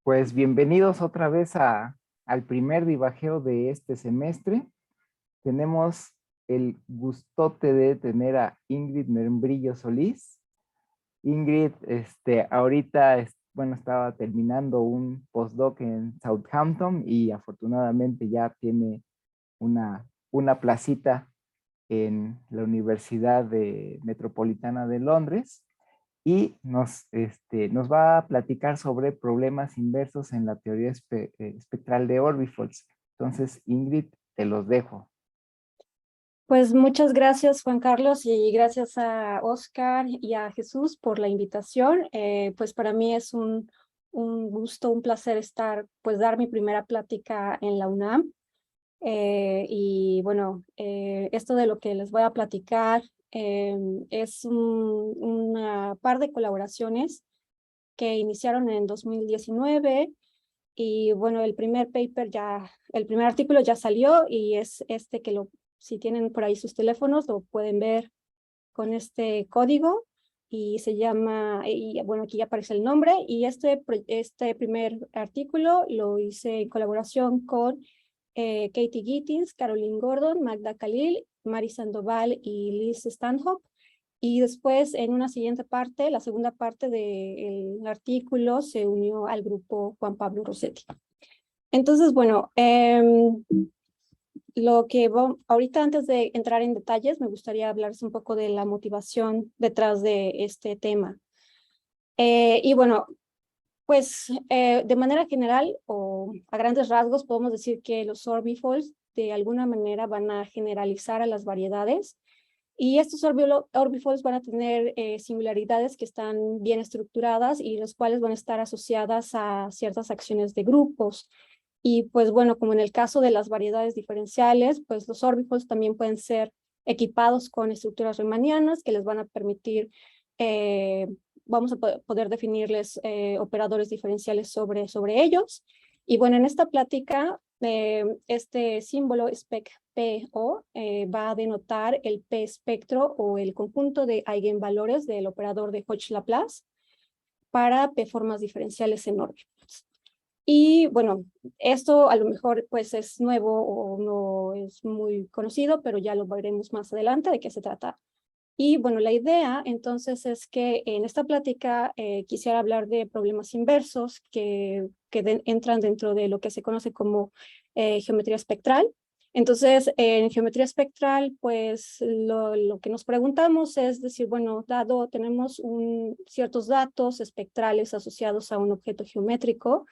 Pues bienvenidos otra vez al primer divajeo de este semestre. Tenemos el gustote de tener a Ingrid Membrillo Solís. Ingrid, ahorita, bueno, estaba terminando un postdoc en Southampton y afortunadamente ya tiene una placita en la Metropolitana de Londres y nos va a platicar sobre problemas inversos en la teoría espectral de orbifolds. Entonces, Ingrid, te los dejo. Pues muchas gracias, Juan Carlos, y gracias a Oscar y a Jesús por la invitación. Pues para mí es un gusto, un placer dar mi primera plática en la UNAM. Y bueno, esto de lo que les voy a platicar es una par de colaboraciones que iniciaron en 2019. Y bueno, el primer artículo ya salió y es este si tienen por ahí sus teléfonos, lo pueden ver con este código y se llama, y bueno, aquí ya aparece el nombre, y este primer artículo lo hice en colaboración con Katie Gittins, Caroline Gordon, Magda Khalil, Mari Sandoval y Liz Stanhope. Y después, en una siguiente parte, la segunda parte del artículo, se unió al grupo Juan Pablo Rossetti. Entonces, bueno, ahorita antes de entrar en detalles, me gustaría hablarles un poco de la motivación detrás de este tema. Y bueno, pues de manera general o a grandes rasgos podemos decir que los orbifolds de alguna manera van a generalizar a las variedades. Y estos orbifolds van a tener singularidades que están bien estructuradas y las cuales van a estar asociadas a ciertas acciones de grupos. Y pues bueno, como en el caso de las variedades diferenciales, pues los orbifolds también pueden ser equipados con estructuras riemannianas que les van a permitir, vamos a poder definirles operadores diferenciales sobre ellos. Y bueno, en esta plática, este símbolo spec-PO va a denotar el P-espectro o el conjunto de eigenvalores del operador de Hodge-Laplace para P-formas diferenciales en orbifolds. Y bueno, esto a lo mejor pues es nuevo o no es muy conocido, pero ya lo veremos más adelante de qué se trata. Y bueno, la idea entonces es que en esta plática quisiera hablar de problemas inversos que entran dentro de lo que se conoce como geometría espectral. Entonces, en geometría espectral, pues lo que nos preguntamos es decir, bueno, tenemos ciertos datos espectrales asociados a un objeto geométrico,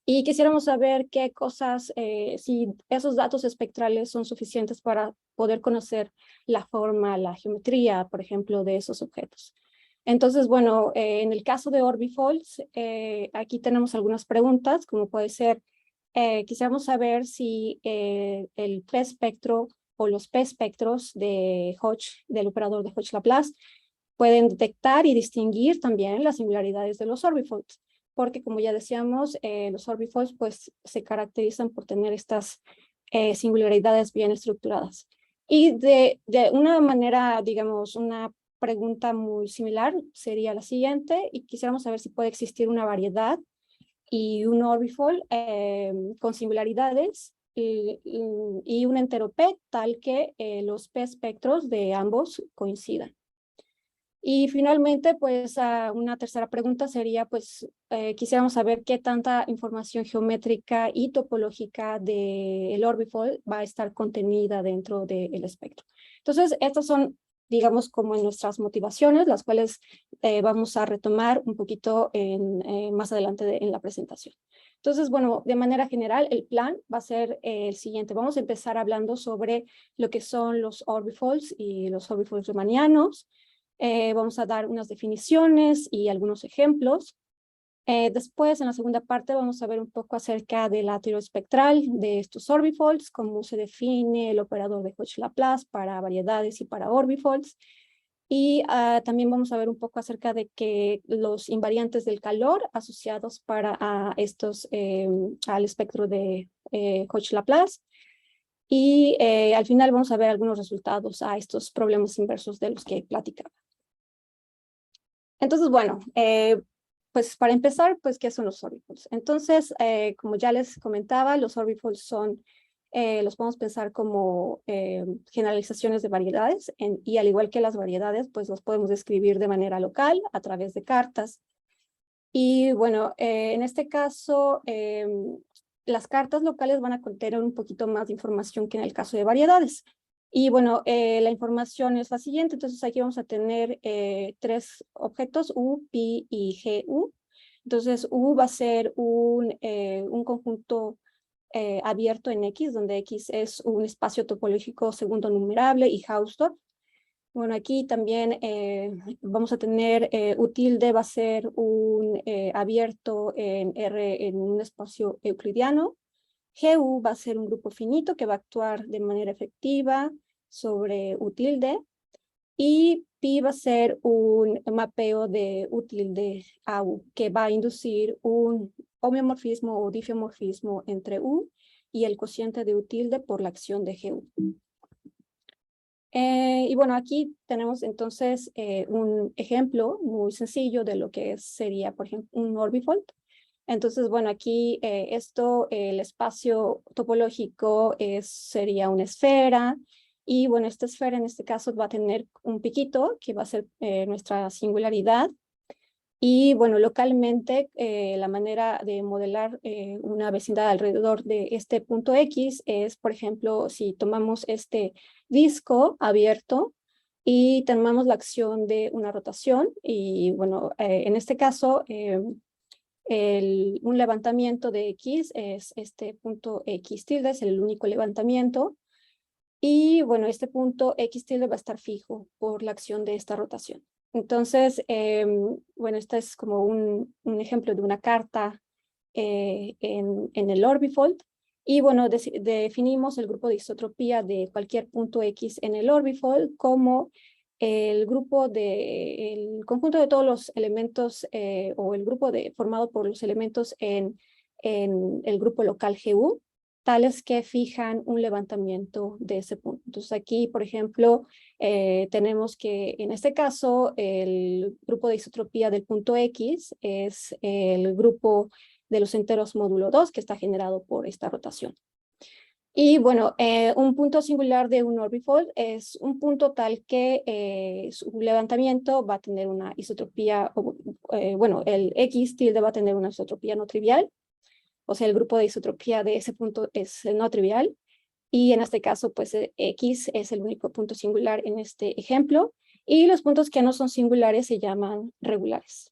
y quisiéramos saber qué cosas, si esos datos espectrales son suficientes para poder conocer la forma, la geometría, por ejemplo, de esos objetos. Entonces, bueno, en el caso de orbifolds, aquí tenemos algunas preguntas, como puede ser, quisiéramos saber si el P-espectro o los P-espectros de Hodge, del operador de Hodge-Laplace, pueden detectar y distinguir también las singularidades de los orbifolds, porque como ya decíamos, los orbifolds pues se caracterizan por tener estas singularidades bien estructuradas. Y de una manera, digamos, una pregunta muy similar sería la siguiente, y quisiéramos saber si puede existir una variedad y un orbifold con singularidades y un entero P tal que los P espectros de ambos coincidan. Y finalmente, pues una tercera pregunta sería, pues quisiéramos saber qué tanta información geométrica y topológica del orbifold va a estar contenida dentro del espectro. Entonces, estas son, digamos, como nuestras motivaciones, las cuales vamos a retomar un poquito más adelante en la presentación. Entonces, bueno, de manera general, el plan va a ser el siguiente. Vamos a empezar hablando sobre lo que son los orbifolds y los orbifolds riemannianos. Vamos a dar unas definiciones y algunos ejemplos. Después, en la segunda parte, vamos a ver un poco acerca de la teoría espectral de estos orbifolds, cómo se define el operador de Hodge-Laplace para variedades y para orbifolds. Y también vamos a ver un poco acerca de que los invariantes del calor asociados al espectro de Hodge-Laplace. Y al final vamos a ver algunos resultados a estos problemas inversos de los que platicaba. Entonces, bueno, pues para empezar, pues, ¿qué son los orbifolds? Entonces, como ya les comentaba, los orbifolds son, los podemos pensar como generalizaciones de variedades, y al igual que las variedades, pues los podemos describir de manera local a través de cartas. Y bueno, en este caso, las cartas locales van a contener un poquito más de información que en el caso de variedades. Y bueno, la información es la siguiente. Entonces aquí vamos a tener tres objetos, U, Pi y GU. Entonces U va a ser un conjunto abierto en X, donde X es un espacio topológico segundo numerable y Hausdorff. Bueno, aquí también vamos a tener U tilde va a ser un abierto en R en un espacio euclidiano. GU va a ser un grupo finito que va a actuar de manera efectiva sobre U tilde. Y Pi va a ser un mapeo de U tilde a U, que va a inducir un homeomorfismo o difeomorfismo entre U y el cociente de U tilde por la acción de GU. Y bueno, aquí tenemos entonces un ejemplo muy sencillo de lo que sería, por ejemplo, un orbifold. Entonces, bueno, aquí el espacio topológico sería una esfera, y bueno, esta esfera en este caso va a tener un piquito que va a ser nuestra singularidad. Y bueno, localmente la manera de modelar una vecindad alrededor de este punto X es, por ejemplo, si tomamos este disco abierto y tomamos la acción de una rotación, y bueno, en este caso un levantamiento de X es este punto X tilde, es el único levantamiento, y bueno, este punto X tilde va a estar fijo por la acción de esta rotación. Entonces, bueno, este es como un ejemplo de una carta en el orbifold. Y bueno, definimos el grupo de isotropía de cualquier punto X en el orbifold como el conjunto de todos los elementos o el grupo formado por los elementos en el grupo local GU, tales que fijan un levantamiento de ese punto. Entonces aquí, por ejemplo, tenemos que en este caso el grupo de isotropía del punto X es el grupo de los enteros módulo 2 que está generado por esta rotación. Y bueno, un punto singular de un orbifold es un punto tal que su levantamiento va a tener una isotropía, bueno, el X tilde va a tener una isotropía no trivial, o sea, el grupo de isotropía de ese punto es el no trivial, y en este caso, pues X es el único punto singular en este ejemplo, y los puntos que no son singulares se llaman regulares.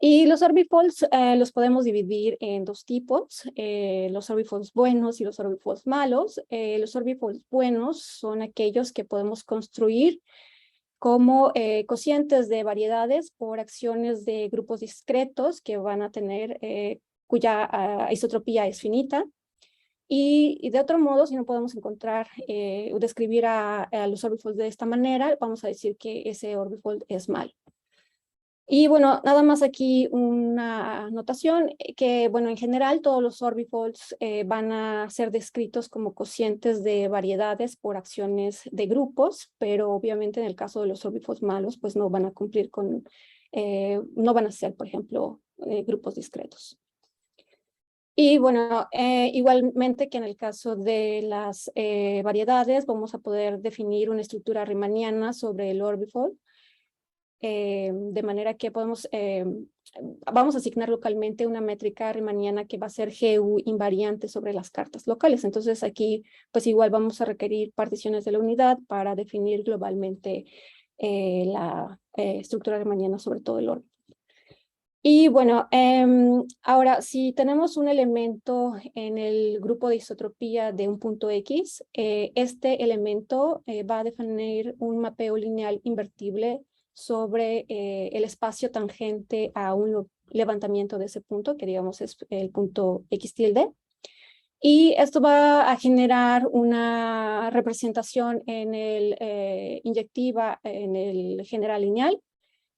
Y los orbifolds los podemos dividir en dos tipos, los orbifolds buenos y los orbifolds malos. Los orbifolds buenos son aquellos que podemos construir como cocientes de variedades por acciones de grupos discretos que van a tener cuya isotropía es finita. Y de otro modo, si no podemos encontrar o describir a los orbifolds de esta manera, vamos a decir que ese orbifold es malo. Y bueno, nada más aquí una anotación que, bueno, en general todos los orbifolds van a ser descritos como cocientes de variedades por acciones de grupos, pero obviamente en el caso de los orbifolds malos, pues no van a cumplir con, no van a ser, por ejemplo, grupos discretos. Y bueno, igualmente que en el caso de las variedades, vamos a poder definir una estructura riemanniana sobre el orbifold, de manera que vamos a asignar localmente una métrica riemanniana que va a ser GU invariante sobre las cartas locales. Entonces aquí pues igual vamos a requerir particiones de la unidad para definir globalmente la estructura riemanniana sobre todo el orden. Y bueno, ahora si tenemos un elemento en el grupo de isotropía de un punto X, este elemento va a definir un mapeo lineal invertible sobre el espacio tangente a un levantamiento de ese punto, que digamos es el punto X tilde. Y esto va a generar una representación en el inyectiva, en el general lineal,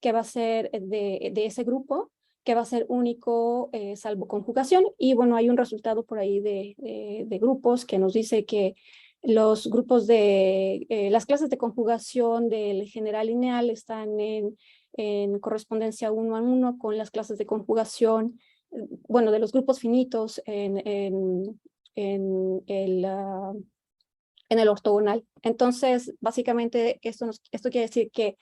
que va a ser de ese grupo, que va a ser único salvo conjugación. Y bueno, hay un resultado por ahí de grupos que nos dice que Los grupos de, las clases de conjugación del general lineal están en correspondencia 1 a 1 con las clases de conjugación, bueno, de los grupos finitos en el, en el ortogonal. Entonces, básicamente, esto quiere decir que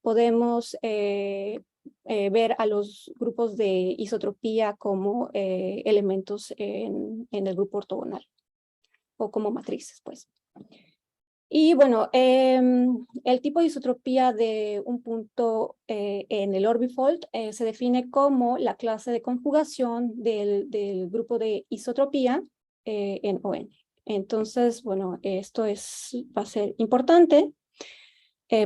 podemos ver a los grupos de isotropía como elementos en el grupo ortogonal o como matrices, pues. Y bueno, el tipo de isotropía de un punto en el orbifold se define como la clase de conjugación del grupo de isotropía en ON. Entonces, bueno, esto va a ser importante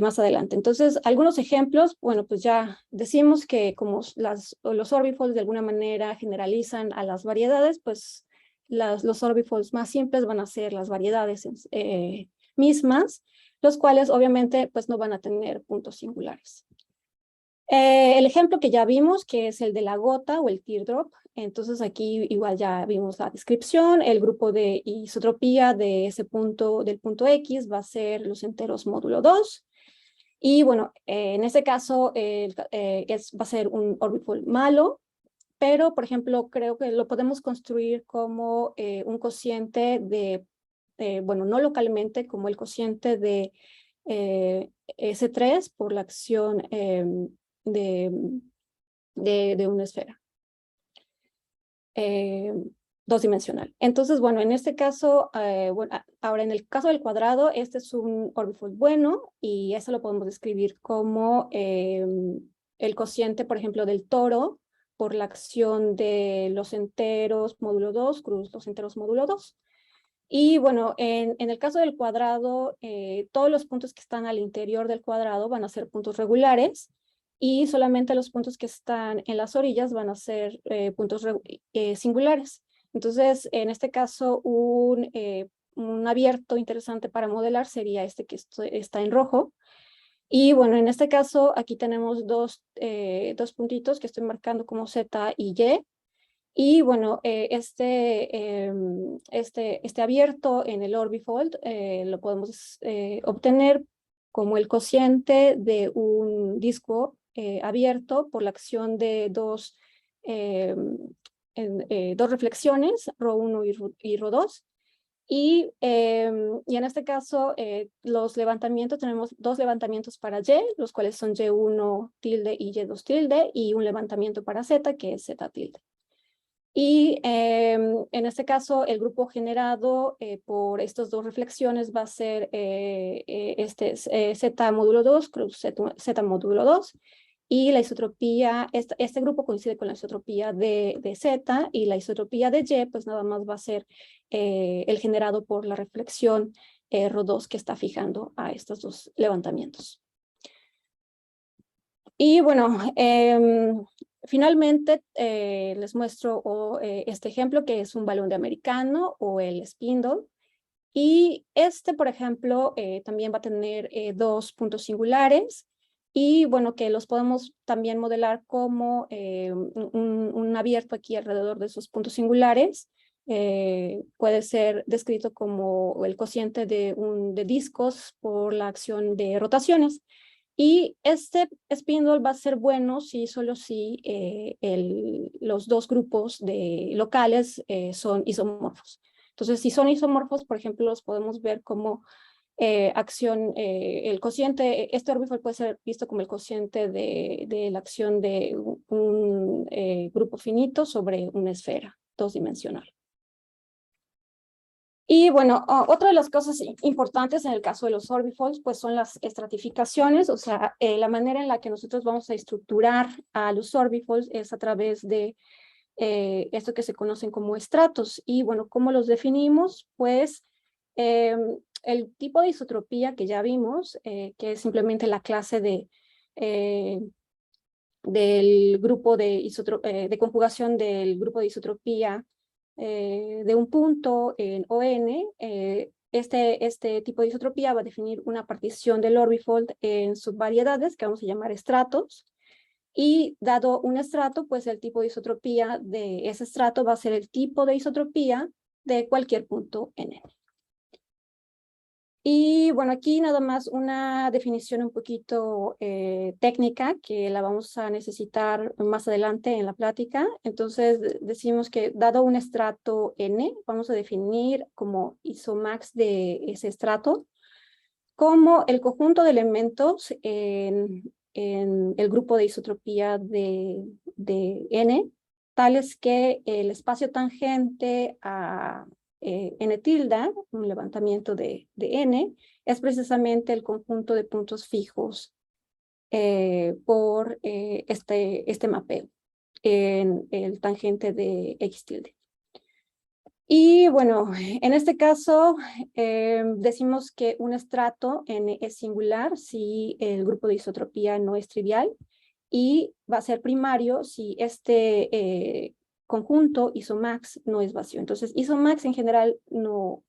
más adelante. Entonces, algunos ejemplos, bueno, pues ya decimos que como los orbifolds de alguna manera generalizan a las variedades, pues los orbifolds más simples van a ser las variedades mismas, los cuales obviamente pues no van a tener puntos singulares. El ejemplo que ya vimos, que es el de la gota o el teardrop, entonces aquí igual ya vimos la descripción, el grupo de isotropía de ese punto, del punto X, va a ser los enteros módulo 2, y bueno, en este caso va a ser un orbifold malo, pero por ejemplo creo que lo podemos construir como un cociente de, bueno, no localmente, como el cociente de S3 por la acción de, de una esfera. Dos-dimensional. Entonces, bueno, en este caso, bueno, ahora en el caso del cuadrado, este es un orbifold bueno y eso lo podemos describir como el cociente, por ejemplo, del toro por la acción de los enteros módulo 2 cruz los enteros módulo 2. Y bueno, en el caso del cuadrado, todos los puntos que están al interior del cuadrado van a ser puntos regulares y solamente los puntos que están en las orillas van a ser puntos singulares. Entonces, en este caso, un abierto interesante para modelar sería este que está en rojo. Y bueno, en este caso, aquí tenemos dos puntitos que estoy marcando como Z y Y. Y bueno, este abierto en el orbifold lo podemos obtener como el cociente de un disco abierto por la acción de dos reflexiones, ρ1 y ρ2. Y en este caso, los levantamientos, tenemos dos levantamientos para Y, los cuales son Y1 tilde y Y2 tilde, y un levantamiento para Z, que es Z tilde. Y en este caso, el grupo generado por estas dos reflexiones va a ser Z módulo 2 cruz Z módulo 2. Y la isotropía, este grupo coincide con la isotropía de Z, y la isotropía de Y, pues nada más va a ser el generado por la reflexión ρ2 que está fijando a estos dos levantamientos. Y bueno, finalmente les muestro este ejemplo que es un balón de americano o el spindle. Y este, por ejemplo, también va a tener dos puntos singulares y bueno, que los podemos también modelar como un abierto aquí alrededor de esos puntos singulares. Puede ser descrito como el cociente de discos por la acción de rotaciones. Y este spindle va a ser bueno solo si los dos grupos locales son isomorfos. Entonces, si son isomorfos, por ejemplo, los podemos ver como acción, el cociente, este orbifold puede ser visto como el cociente de la acción de un grupo finito sobre una esfera dos-dimensional. Y bueno, otra de las cosas importantes en el caso de los orbifolds, pues son las estratificaciones, o sea, la manera en la que nosotros vamos a estructurar a los orbifolds es a través de esto que se conocen como estratos. Y bueno, ¿cómo los definimos? Pues el tipo de isotropía que ya vimos, que es simplemente la clase del grupo de conjugación del grupo de isotropía de un punto en ON, este tipo de isotropía va a definir una partición del orbifold en subvariedades que vamos a llamar estratos. Y dado un estrato, pues el tipo de isotropía de ese estrato va a ser el tipo de isotropía de cualquier punto en N. Y bueno, aquí nada más una definición un poquito técnica que la vamos a necesitar más adelante en la plática. Entonces decimos que dado un estrato N, vamos a definir como isomax de ese estrato como el conjunto de elementos en el grupo de isotropía de N, tales que el espacio tangente a N tilde, un levantamiento de N, es precisamente el conjunto de puntos fijos por este mapeo en el tangente de X tilde. Y bueno, en este caso decimos que un estrato N es singular si el grupo de isotropía no es trivial y va a ser primario si este conjunto isomax no es vacío. Entonces isomax en general nunca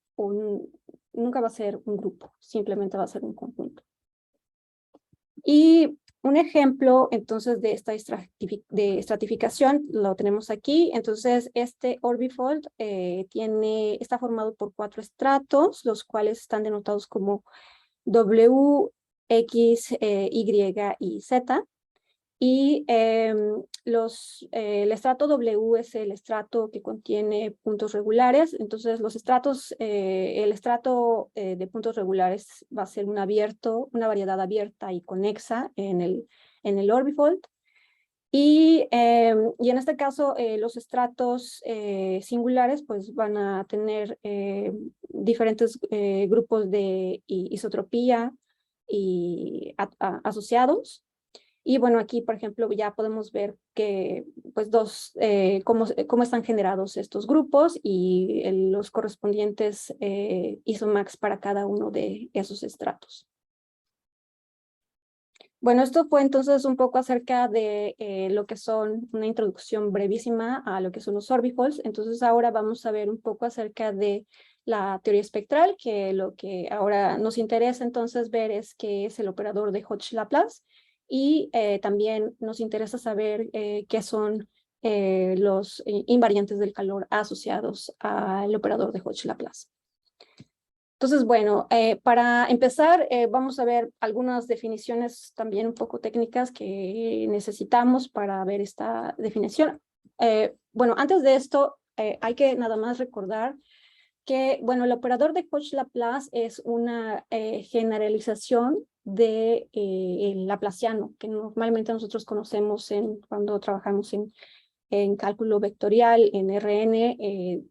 va a ser un grupo, simplemente va a ser un conjunto. Y un ejemplo, entonces, de esta estratificación lo tenemos aquí. Entonces, este orbifold está formado por 4 estratos, los cuales están denotados como W, X, Y y Z. Y el estrato W es el estrato que contiene puntos regulares. Entonces, el estrato de puntos regulares va a ser una variedad abierta y conexa en el orbifold. Y en este caso, los estratos singulares pues, van a tener diferentes grupos de isotropía y asociados. Y bueno, aquí, por ejemplo, ya podemos ver que, pues, cómo están generados estos grupos y los correspondientes isomax para cada uno de esos estratos. Bueno, esto fue entonces un poco acerca de lo que son una introducción brevísima a lo que son los orbifolds. Entonces ahora vamos a ver un poco acerca de la teoría espectral, que lo que ahora nos interesa entonces ver es qué es el operador de Hodge-Laplace y también nos interesa saber qué son los invariantes del calor asociados al operador de Hodge-Laplace. Entonces, bueno, para empezar, vamos a ver algunas definiciones también un poco técnicas que necesitamos para ver esta definición. Bueno, antes de esto, hay que nada más recordar que, bueno, el operador de Hodge-Laplace es una generalización de el laplaciano, que normalmente nosotros conocemos cuando trabajamos en cálculo vectorial, en RN,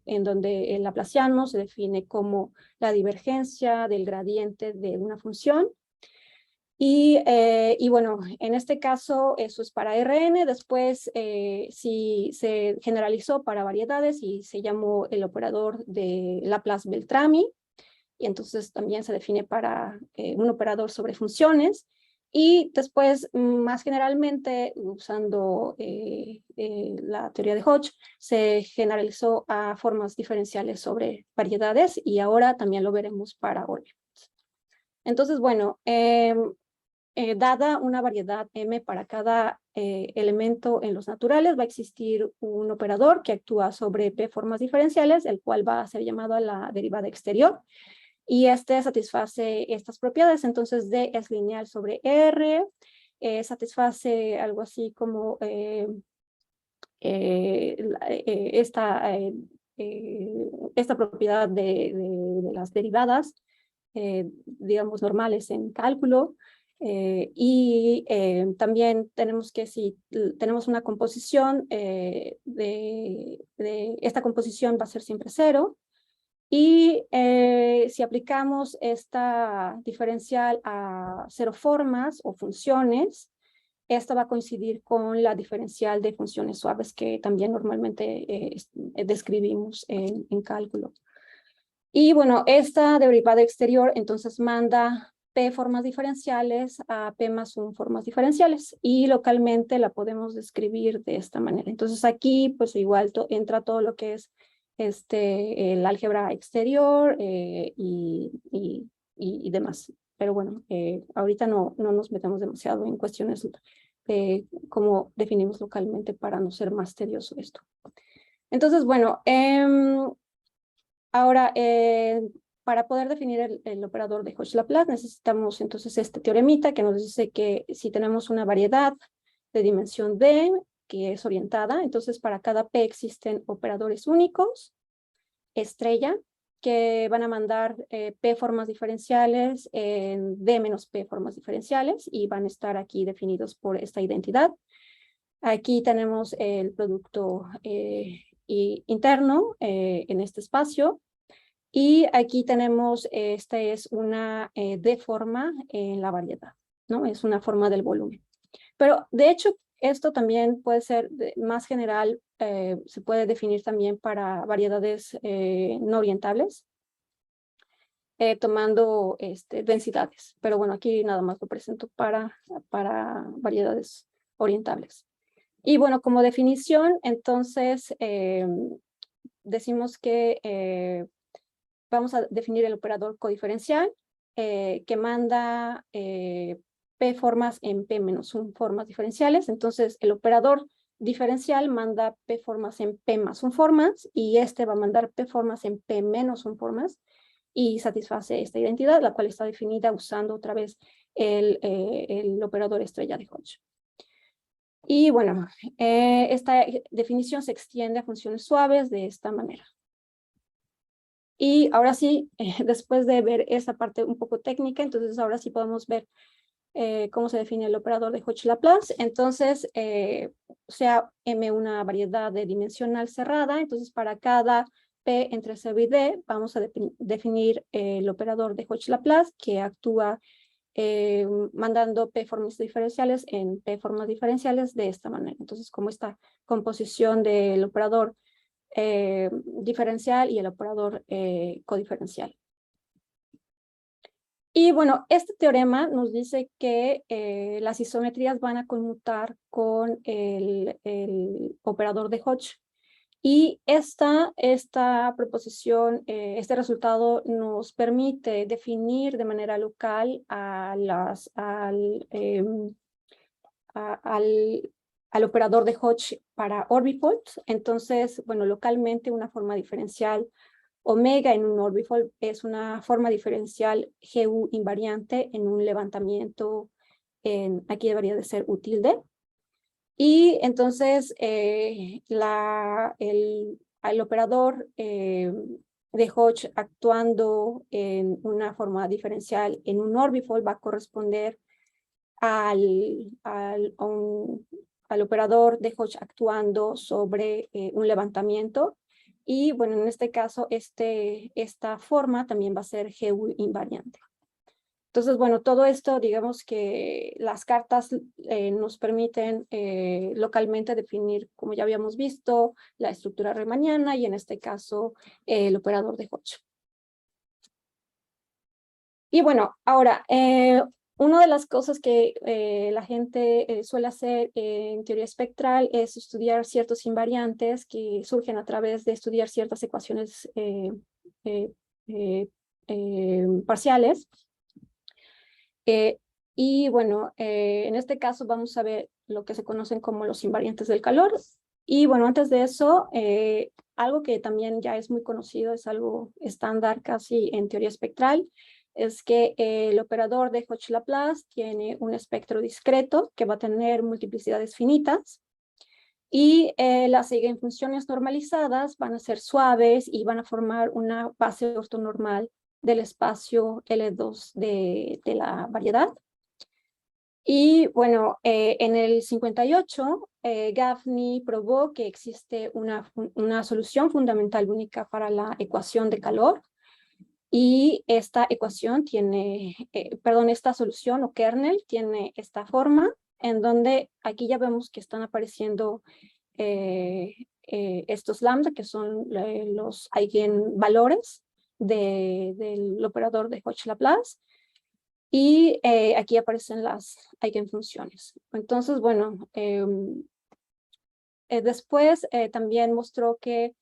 en donde el laplaciano se define como la divergencia del gradiente de una función. Y bueno, en este caso eso es para RN, después si se generalizó para variedades y se llamó el operador de Laplace-Beltrami, y entonces también se define para un operador sobre funciones. Y después, más generalmente, usando la teoría de Hodge, se generalizó a formas diferenciales sobre variedades y ahora también lo veremos para órbitas. Entonces, bueno, dada una variedad M para cada elemento en los naturales, va a existir un operador que actúa sobre P formas diferenciales, el cual va a ser llamado a la derivada exterior. Y este satisface estas propiedades. Entonces D es lineal sobre R, satisface algo así como esta propiedad de las derivadas, digamos, normales en cálculo. Y también tenemos que, si tenemos una composición, esta composición va a ser siempre cero. Y si aplicamos esta diferencial a cero formas o funciones, esta va a coincidir con la diferencial de funciones suaves que también normalmente describimos en cálculo. Y bueno, esta derivada exterior entonces manda P formas diferenciales a P más 1 formas diferenciales y localmente la podemos describir de esta manera. Entonces aquí pues igual entra todo lo que es el álgebra exterior y demás. Pero bueno, ahorita no nos metemos demasiado en cuestiones de cómo definimos localmente para no ser más tedioso esto. Entonces, bueno, ahora para poder definir el operador de Hodge-Laplace necesitamos entonces este teoremita que nos dice que si tenemos una variedad de dimensión D que es orientada, entonces para cada P existen operadores únicos, estrella, que van a mandar P formas diferenciales en D menos P formas diferenciales y van a estar aquí definidos por esta identidad. Aquí tenemos el producto interno en este espacio. Y aquí tenemos, esta es una D forma en la variedad, ¿no? Es una forma del volumen. Pero de hecho, esto también puede ser más general, se puede definir también para variedades no orientables, tomando densidades. Pero bueno, aquí nada más lo presento para variedades orientables. Y bueno, como definición, entonces, decimos que vamos a definir el operador codiferencial que manda P formas en P menos 1 formas diferenciales. Entonces, el operador diferencial manda P formas en P más 1 formas y este va a mandar P formas en P menos 1 formas y satisface esta identidad, la cual está definida usando otra vez el operador estrella de Hodge. Y bueno, esta definición se extiende a funciones suaves de esta manera. Y ahora sí, después de ver esa parte un poco técnica, entonces ahora sí podemos ver cómo se define el operador de Hodge-Laplace. Entonces, sea M una variedad de dimensional cerrada, entonces para cada P entre 0 y D vamos a definir el operador de Hodge-Laplace que actúa mandando P formas diferenciales en P formas diferenciales de esta manera. Entonces, como esta composición del operador diferencial y el operador codiferencial. Y bueno, este teorema nos dice que las isometrías van a conmutar con el operador de Hodge. Y esta proposición, este resultado nos permite definir de manera local al operador de Hodge para orbifold. Entonces, bueno, localmente una forma diferencial omega en un orbifold es una forma diferencial GU invariante en un levantamiento, aquí debería de ser útil D. Y entonces el operador de Hodge actuando en una forma diferencial en un orbifold va a corresponder al operador de Hodge actuando sobre un levantamiento. Y bueno, en este caso, esta forma también va a ser GU invariante. Entonces, bueno, todo esto, digamos que las cartas nos permiten localmente definir, como ya habíamos visto, la estructura riemanniana y en este caso el operador de Hodge. Y bueno, ahora, una de las cosas que la gente suele hacer en teoría espectral es estudiar ciertos invariantes que surgen a través de estudiar ciertas ecuaciones parciales. Y bueno, en este caso vamos a ver lo que se conocen como los invariantes del calor. Y bueno, antes de eso, algo que también ya es muy conocido, es algo estándar casi en teoría espectral, es que el operador de Hodge-Laplace tiene un espectro discreto que va a tener multiplicidades finitas. Y las eigenfunciones normalizadas van a ser suaves y van a formar una base ortonormal del espacio L2 de la variedad. Y bueno, en el 58, Gaffney probó que existe una solución fundamental única para la ecuación de calor. Y esta ecuación tiene, esta solución o kernel tiene esta forma, en donde aquí ya vemos que están apareciendo estos lambda, que son los eigenvalores del operador de Hodge-Laplace, y aquí aparecen las eigenfunciones. Entonces, bueno, después también mostró que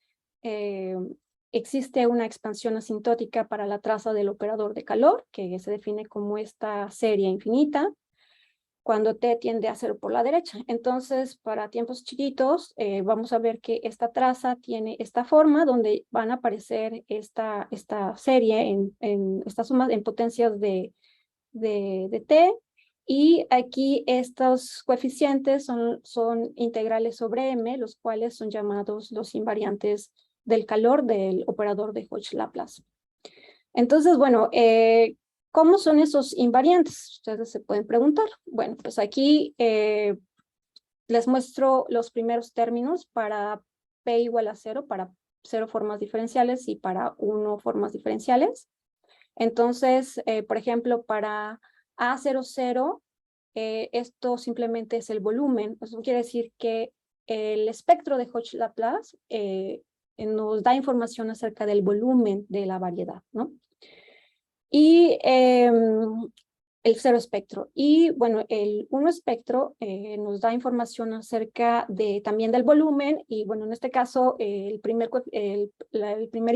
existe una expansión asintótica para la traza del operador de calor, que se define como esta serie infinita. cuando t tiende a 0 por la derecha. Entonces, para tiempos chiquitos, vamos a ver que esta traza tiene esta forma donde van a aparecer esta serie en estas sumas en potencias de t, y aquí estos coeficientes son integrales sobre m, los cuales son llamados los invariantes del calor del operador de Hodge-Laplace. Entonces, bueno, ¿cómo son esos invariantes? Ustedes se pueden preguntar. Bueno, pues aquí les muestro los primeros términos para p igual a 0, para 0 formas diferenciales y para 1 formas diferenciales. Entonces, por ejemplo, para A00, esto simplemente es el volumen. Eso quiere decir que el espectro de Hodge-Laplace nos da información acerca del volumen de la variedad, ¿no? Y el 0 espectro. Y bueno, el 1 espectro nos da información acerca también del volumen, y bueno, en este caso el primer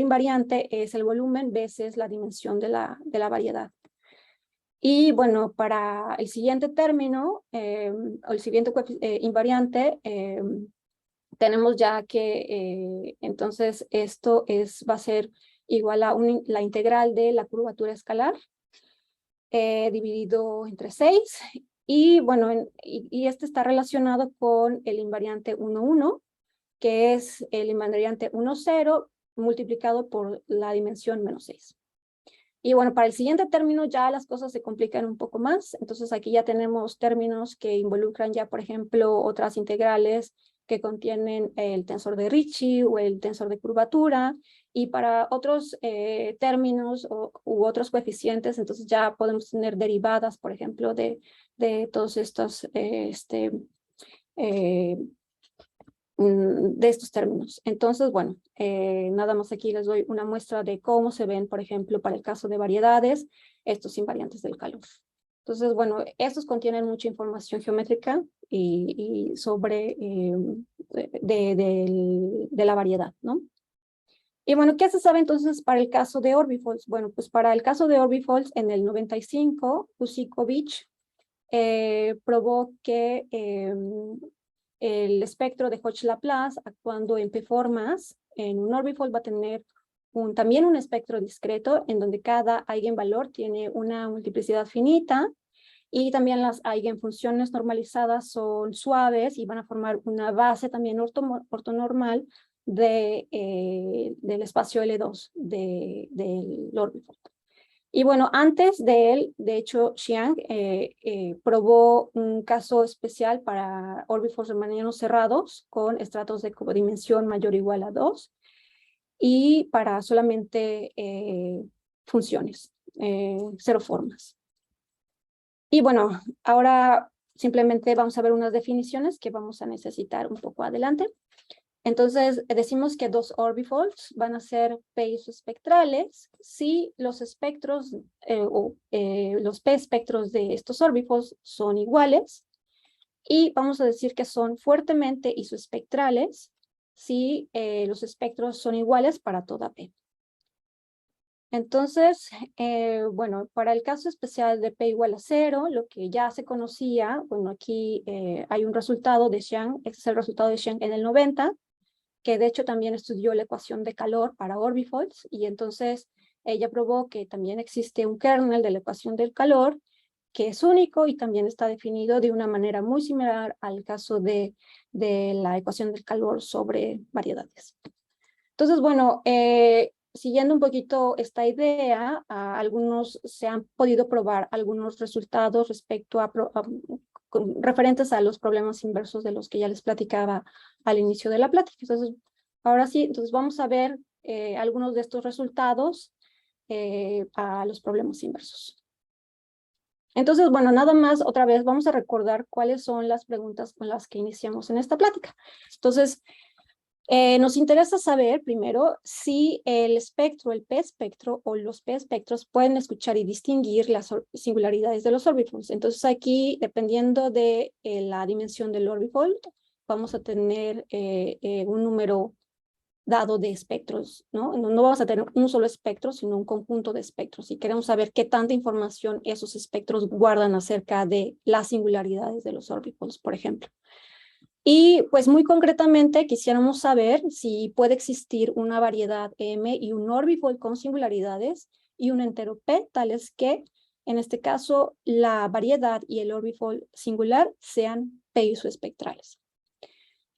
invariante es el volumen veces la dimensión de la variedad. Y bueno, para el siguiente término, o el siguiente invariante, tenemos ya que entonces esto va a ser igual a la integral de la curvatura escalar dividido entre 6, y bueno, y este está relacionado con el invariante 1, 1, que es el invariante 1, 0 multiplicado por la dimensión menos 6. Y bueno, para el siguiente término ya las cosas se complican un poco más. Entonces aquí ya tenemos términos que involucran ya, por ejemplo, otras integrales que contienen el tensor de Ricci o el tensor de curvatura. Y para otros términos u otros coeficientes, entonces ya podemos tener derivadas, por ejemplo, de todos estos de estos términos. Entonces, bueno, nada más aquí les doy una muestra de cómo se ven, por ejemplo, para el caso de variedades, estos invariantes del calor. Entonces, bueno, estos contienen mucha información geométrica y sobre de la variedad, ¿no? Y bueno, ¿qué se sabe entonces para el caso de orbifolds? Bueno, pues para el caso de orbifolds, en el 95, Usikovic probó que el espectro de Hodge-Laplace actuando en p-formas en un orbifold va a tener también un espectro discreto en donde cada eigenvalor tiene una multiplicidad finita, y también las eigenfunciones normalizadas son suaves y van a formar una base también ortonormal del espacio L2 del orbifold. Y bueno, antes de él, de hecho, Xiang probó un caso especial para orbifolds riemannianos cerrados con estratos de dimensión mayor o igual a 2 y para solamente funciones, 0 formas. Y bueno, ahora simplemente vamos a ver unas definiciones que vamos a necesitar un poco adelante. Entonces, decimos que dos orbifolds van a ser p isoespectrales si los espectros los p espectros de estos orbifolds son iguales, y vamos a decir que son fuertemente isoespectrales si los espectros son iguales para toda p. Entonces, bueno, para el caso especial de p igual a 0, lo que ya se conocía, bueno, aquí hay un resultado de Xiang, este es el resultado de Xiang en el 90, que de hecho también estudió la ecuación de calor para orbifolds, y entonces ella probó que también existe un kernel de la ecuación del calor que es único y también está definido de una manera muy similar al caso de la ecuación del calor sobre variedades. Entonces, bueno, siguiendo un poquito esta idea, algunos se han podido probar algunos resultados respecto referentes a los problemas inversos de los que ya les platicaba al inicio de la plática. Entonces, ahora sí, entonces vamos a ver algunos de estos resultados a los problemas inversos. Entonces, bueno, nada más otra vez vamos a recordar cuáles son las preguntas con las que iniciamos en esta plática. Entonces, nos interesa saber primero si el espectro, el p-espectro o los p-espectros pueden escuchar y distinguir las singularidades de los orbifolds. Entonces aquí, dependiendo de la dimensión del orbifold, vamos a tener un número dado de espectros, ¿no? No vamos a tener un solo espectro, sino un conjunto de espectros. Y queremos saber qué tanta información esos espectros guardan acerca de las singularidades de los orbitals, por ejemplo. Y pues muy concretamente quisiéramos saber si puede existir una variedad M y un orbifold con singularidades y un entero P, tales que en este caso la variedad y el orbifold singular sean P isoespectrales.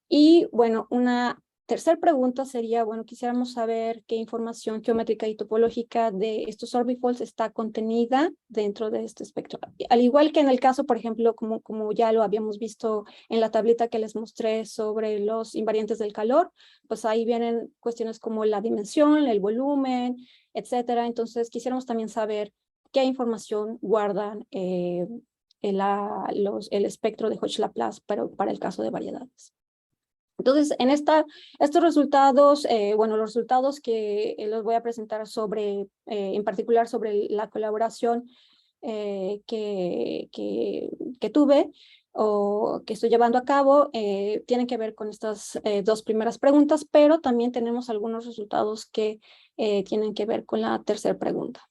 Y bueno, una tercera pregunta sería, bueno, quisiéramos saber qué información geométrica y topológica de estos orbifolds está contenida dentro de este espectro. Al igual que en el caso, por ejemplo, como ya lo habíamos visto en la tablita que les mostré sobre los invariantes del calor, pues ahí vienen cuestiones como la dimensión, el volumen, etcétera. Entonces, quisiéramos también saber qué información guardan el espectro de Hodge-Laplace para el caso de variedades. Entonces, estos resultados, bueno, los resultados que los voy a presentar sobre, en particular sobre la colaboración que tuve o que estoy llevando a cabo, tienen que ver con estas dos primeras preguntas, pero también tenemos algunos resultados que tienen que ver con la tercera pregunta.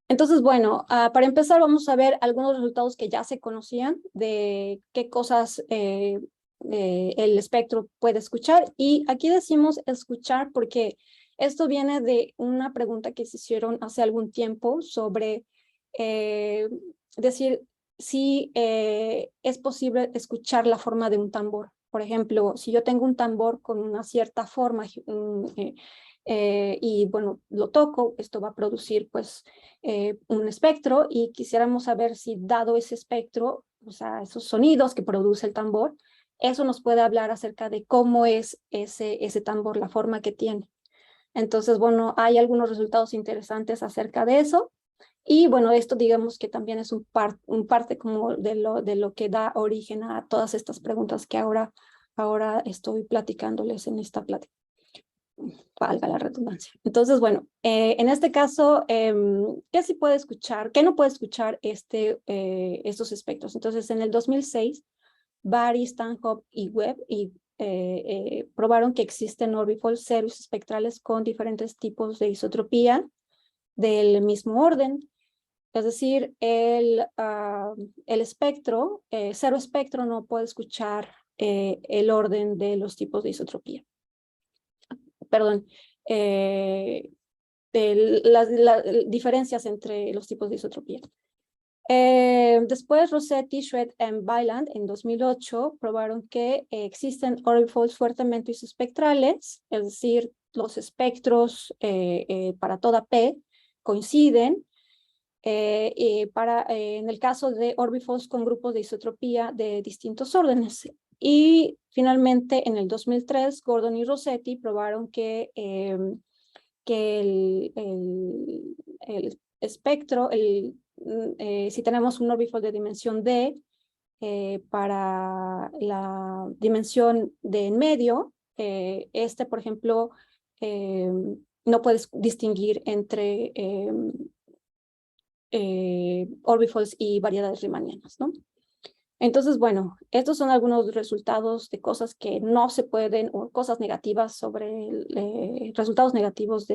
Entonces, bueno, para empezar vamos a ver algunos resultados que ya se conocían de qué cosas el espectro puede escuchar. Y aquí decimos escuchar porque esto viene de una pregunta que se hicieron hace algún tiempo sobre decir si es posible escuchar la forma de un tambor. Por ejemplo, si yo tengo un tambor con una cierta forma y bueno, lo toco, esto va a producir pues un espectro y quisiéramos saber si dado ese espectro, o sea, esos sonidos que produce el tambor, eso nos puede hablar acerca de cómo es ese tambor, la forma que tiene. Entonces, bueno, hay algunos resultados interesantes acerca de eso. Y bueno, esto digamos que también es un parte como de lo que da origen a todas estas preguntas que ahora estoy platicándoles en esta plática. Valga la redundancia. Entonces, bueno, en este caso, ¿qué sí puede escuchar? ¿Qué no puede escuchar estos espectros? Entonces, en el 2006, Barry, Stanhope y Webb probaron que existen orbifolds ceros espectrales con diferentes tipos de isotropía del mismo orden. Es decir, el espectro, cero espectro no puede escuchar el orden de los tipos de isotropía. Perdón, de las diferencias entre los tipos de isotropía. Después Rossetti, Shred y Byland en 2008 probaron que existen orbifolds fuertemente isospectrales, es decir, los espectros para toda P coinciden en el caso de orbifolds con grupos de isotropía de distintos órdenes. Y finalmente, en el 2003, Gordon y Rossetti probaron que el espectro, si tenemos un orbifold de dimensión D, para la dimensión de en medio, por ejemplo, no puedes distinguir entre orbifolds y variedades riemannianas, ¿no? Entonces, bueno, estos son algunos resultados de cosas que no se pueden, o cosas negativas sobre resultados negativos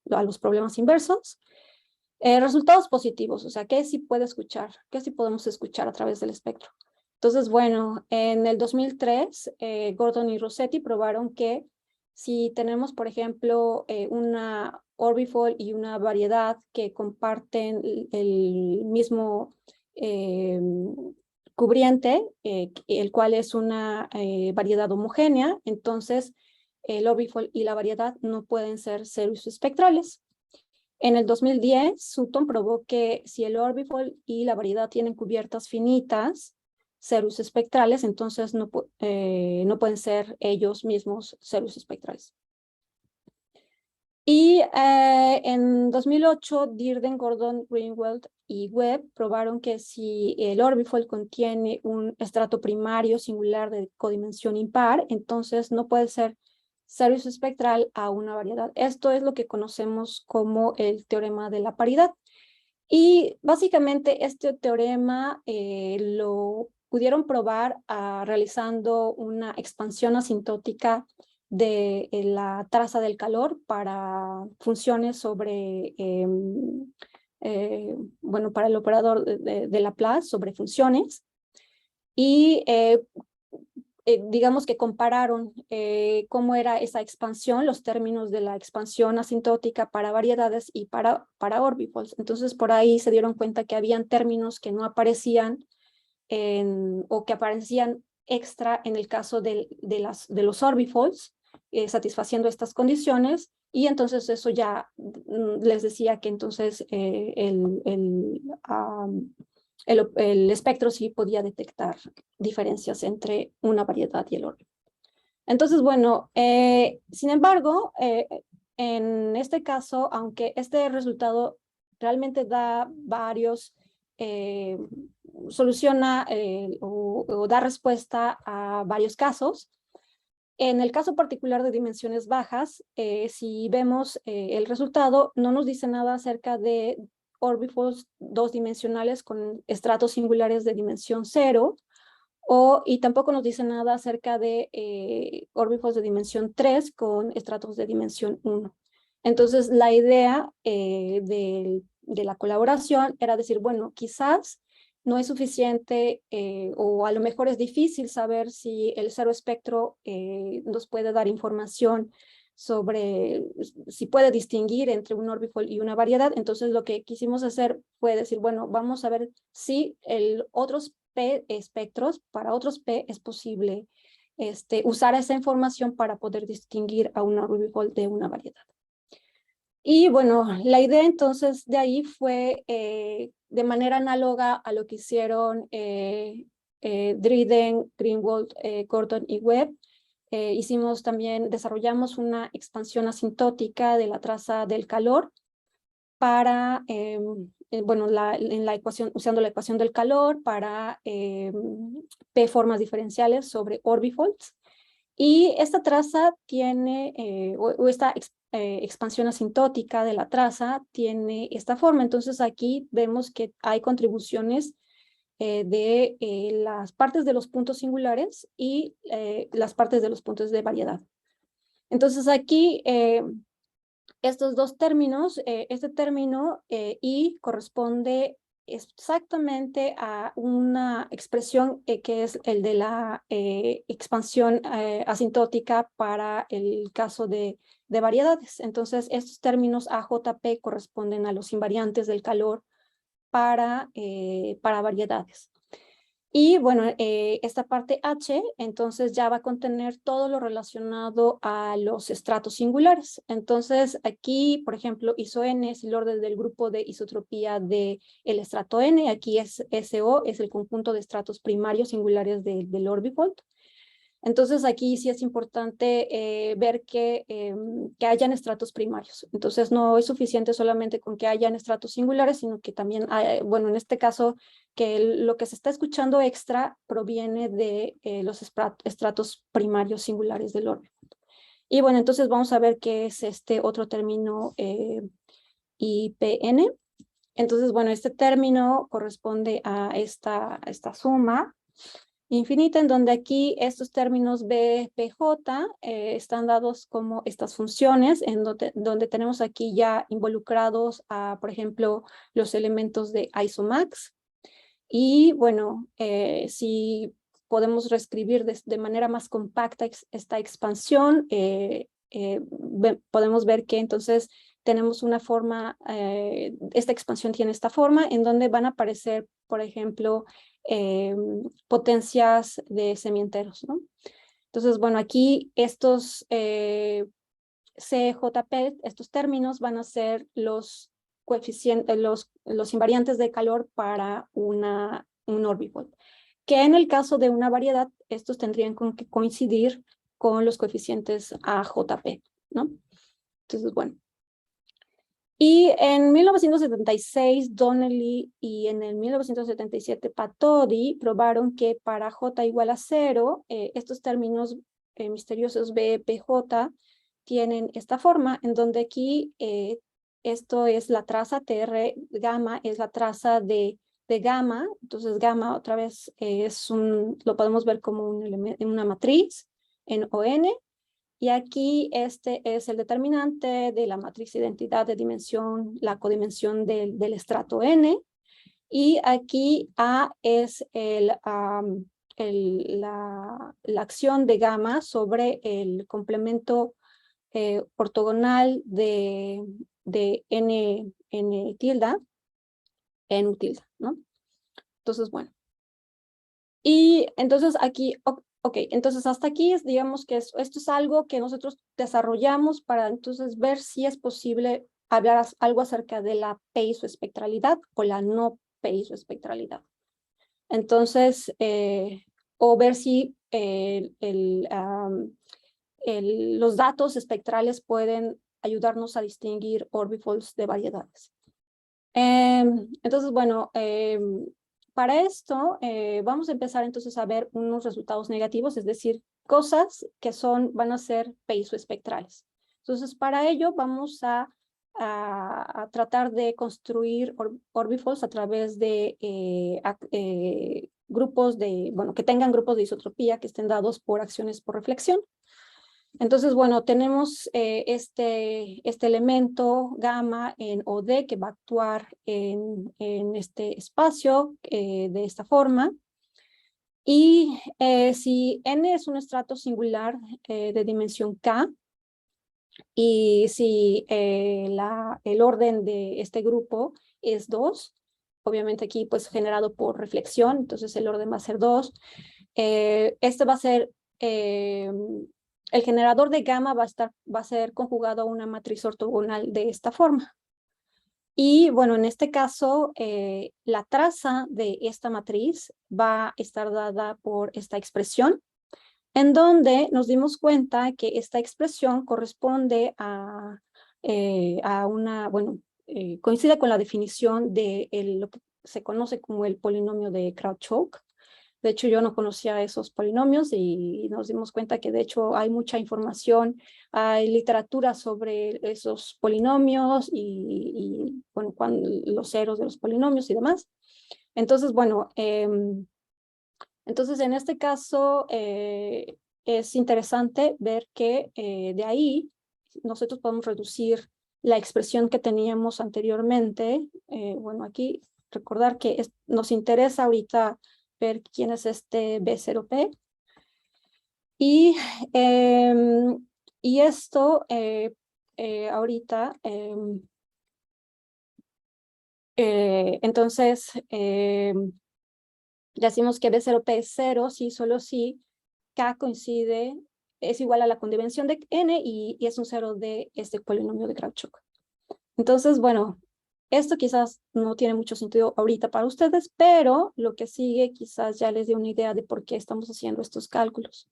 a los problemas inversos. Resultados positivos, o sea, ¿qué sí puede escuchar? ¿Qué sí podemos escuchar a través del espectro? Entonces, bueno, en el 2003, Gordon y Rossetti probaron que si tenemos, por ejemplo, una orbifold y una variedad que comparten el mismo cubriente, el cual es una variedad homogénea, entonces el orbifold y la variedad no pueden ser cero isoespectrales. En el 2010, Sutton probó que si el orbifold y la variedad tienen cubiertas finitas, ceros espectrales, entonces no pueden ser ellos mismos ceros espectrales. Y en 2008, Dearden, Gordon, Greenwald y Webb probaron que si el orbifold contiene un estrato primario singular de codimensión impar, entonces no puede ser cero isoespectral a una variedad. Esto es lo que conocemos como el teorema de la paridad. Y básicamente este teorema lo pudieron probar realizando una expansión asintótica de la traza del calor para funciones sobre, bueno, para el operador de Laplace sobre funciones. Y digamos que compararon cómo era esa expansión, los términos de la expansión asintótica para variedades y para orbitals. Entonces, por ahí se dieron cuenta que habían términos que no aparecían o que aparecían extra en el caso de los orbitals, satisfaciendo estas condiciones, y entonces eso ya les decía que entonces el espectro sí podía detectar diferencias entre una variedad y el orden. Entonces, bueno, sin embargo, en este caso, aunque este resultado realmente da varios, soluciona o da respuesta a varios casos, en el caso particular de dimensiones bajas, si vemos el resultado, no nos dice nada acerca de orbitals dos dimensionales con estratos singulares de dimensión 0, y tampoco nos dice nada acerca de orbitals de dimensión 3 con estratos de dimensión 1. Entonces, la idea de la colaboración era decir, bueno, quizás no es suficiente o a lo mejor es difícil saber si el cero espectro nos puede dar información sobre si puede distinguir entre un orbifold y una variedad. Entonces lo que quisimos hacer fue decir, bueno, vamos a ver si otros P espectros, para otros P es posible usar esa información para poder distinguir a un orbifold de una variedad. Y bueno, la idea entonces de ahí fue de manera análoga a lo que hicieron Driden, Greenwald, Gordon y Webb. Desarrollamos una expansión asintótica de la traza del calor para, bueno, en la ecuación, usando la ecuación del calor para P formas diferenciales sobre orbifolds. Y esta traza tiene, o esta expansión asintótica de la traza tiene esta forma. Entonces aquí vemos que hay contribuciones de las partes de los puntos singulares y las partes de los puntos de variedad. Entonces aquí estos dos términos, este término I corresponde exactamente a una expresión que es el de la expansión asintótica para el caso de variedades. Entonces, estos términos AJP corresponden a los invariantes del calor para variedades. Y bueno, esta parte H, entonces ya va a contener todo lo relacionado a los estratos singulares. Entonces aquí, por ejemplo, iso-n es el orden del grupo de isotropía del estrato n. Aquí es SO, es el conjunto de estratos primarios singulares del orbifold. Entonces aquí sí es importante ver que hayan estratos primarios. Entonces no es suficiente solamente con que hayan estratos singulares, sino que también, bueno, en este caso, que lo que se está escuchando extra proviene de los estratos primarios singulares del orden. Y bueno, entonces vamos a ver qué es este otro término IPN. Entonces, bueno, este término corresponde a esta suma infinita, en donde aquí estos términos B, PJ están dados como estas funciones, en donde tenemos aquí ya involucrados a, por ejemplo, los elementos de isomax. Y bueno, si podemos reescribir de manera más compacta esta expansión, podemos ver que entonces tenemos una forma, esta expansión tiene esta forma, en donde van a aparecer, por ejemplo, potencias de semienteros, ¿no? Entonces, bueno, aquí estos CJP, estos términos van a ser los coeficientes, los invariantes de calor para un orbifold, que en el caso de una variedad, estos tendrían que coincidir con los coeficientes AJP, ¿no? Entonces, bueno. Y en 1976, Donnelly y en el 1977, Patodi probaron que para J igual a 0, estos términos misteriosos B, PJ, tienen esta forma, en donde aquí esto es la traza TR gamma, es la traza de gamma. Entonces gamma otra vez lo podemos ver como una matriz en ON, Y aquí este es el determinante de la matriz de identidad de dimensión, la codimensión del estrato N. Y aquí A es la acción de gamma sobre el complemento ortogonal de N tilde, N tilde, ¿no? Entonces, bueno. Y entonces aquí, ok, entonces hasta aquí digamos que esto es algo que nosotros desarrollamos para entonces ver si es posible hablar algo acerca de la peizoespectralidad o la no peizoespectralidad. Entonces, o ver si los datos espectrales pueden ayudarnos a distinguir orbifolds de variedades. Entonces, bueno, para esto vamos a empezar entonces a ver unos resultados negativos, es decir, cosas que van a ser peizoespectrales. Entonces, para ello vamos a tratar de construir orbifolds a través de grupos que tengan grupos de isotropía que estén dados por acciones por reflexión. Entonces, bueno, tenemos este elemento gamma en OD que va a actuar en este espacio de esta forma. Y si N es un estrato singular de dimensión K, y si el orden de este grupo es 2, obviamente aquí pues generado por reflexión, entonces el orden va a ser 2. Este va a ser el generador de gamma va a ser conjugado a una matriz ortogonal de esta forma. Y bueno, en este caso, la traza de esta matriz va a estar dada por esta expresión, en donde nos dimos cuenta que esta expresión corresponde a una, bueno, coincide con la definición de lo que se conoce como el polinomio de Kraut-Choque. De hecho, yo no conocía esos polinomios y nos dimos cuenta que de hecho hay mucha información, hay literatura sobre esos polinomios y bueno, los ceros de los polinomios y demás. Entonces, bueno, entonces en este caso es interesante ver que de ahí nosotros podemos reducir la expresión que teníamos anteriormente. Bueno, aquí recordar que nos interesa ahorita ver quién es este B0P. Y, y esto ahorita, entonces, decimos que B0P es 0, sí, solo si K coincide, es igual a la condimensión de N y es un 0 de este polinomio de Kraut-Choque. Entonces, bueno, esto quizás no tiene mucho sentido ahorita para ustedes, pero lo que sigue quizás ya les dé una idea de por qué estamos haciendo estos cálculos.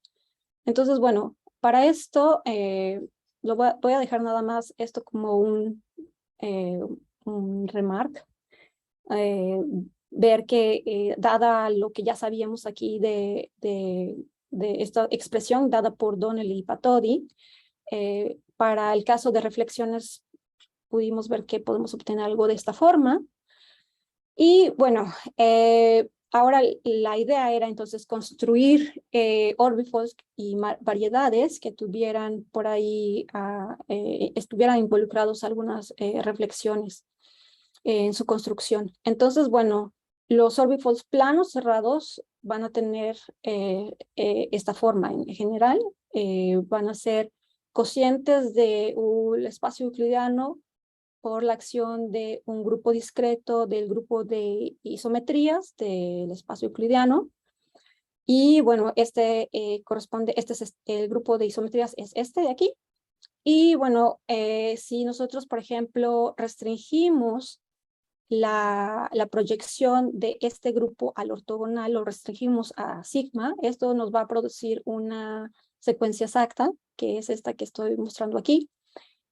Entonces, bueno, para esto voy a dejar nada más esto como un remark. Ver que dada lo que ya sabíamos aquí de esta expresión dada por Donnelly y Patodi, para el caso de reflexiones pudimos ver que podemos obtener algo de esta forma. Y bueno, ahora la idea era entonces construir orbifolds y variedades que tuvieran por ahí, estuvieran involucrados algunas reflexiones en su construcción. Entonces, bueno, los orbifolds planos cerrados van a tener esta forma en general, van a ser cocientes de un espacio euclidiano por la acción de un grupo discreto del grupo de isometrías del espacio euclidiano. Y bueno, este corresponde, este es el grupo de isometrías es este de aquí. Y bueno, si nosotros, por ejemplo, restringimos la proyección de este grupo al ortogonal, lo restringimos a sigma, esto nos va a producir una secuencia exacta, que es esta que estoy mostrando aquí,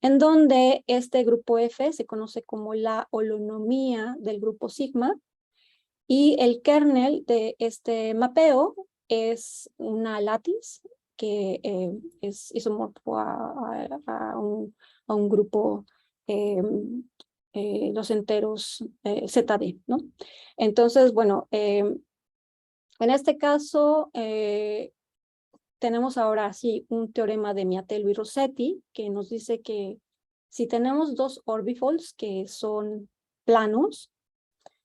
en donde este grupo F se conoce como la holonomía del grupo sigma, y el kernel de este mapeo es una lattice que es isomorfo a un grupo, los enteros ZD, ¿no? Entonces, bueno, en este caso, tenemos ahora sí un teorema de Miatello y Rossetti que nos dice que si tenemos dos orbifolds que son planos,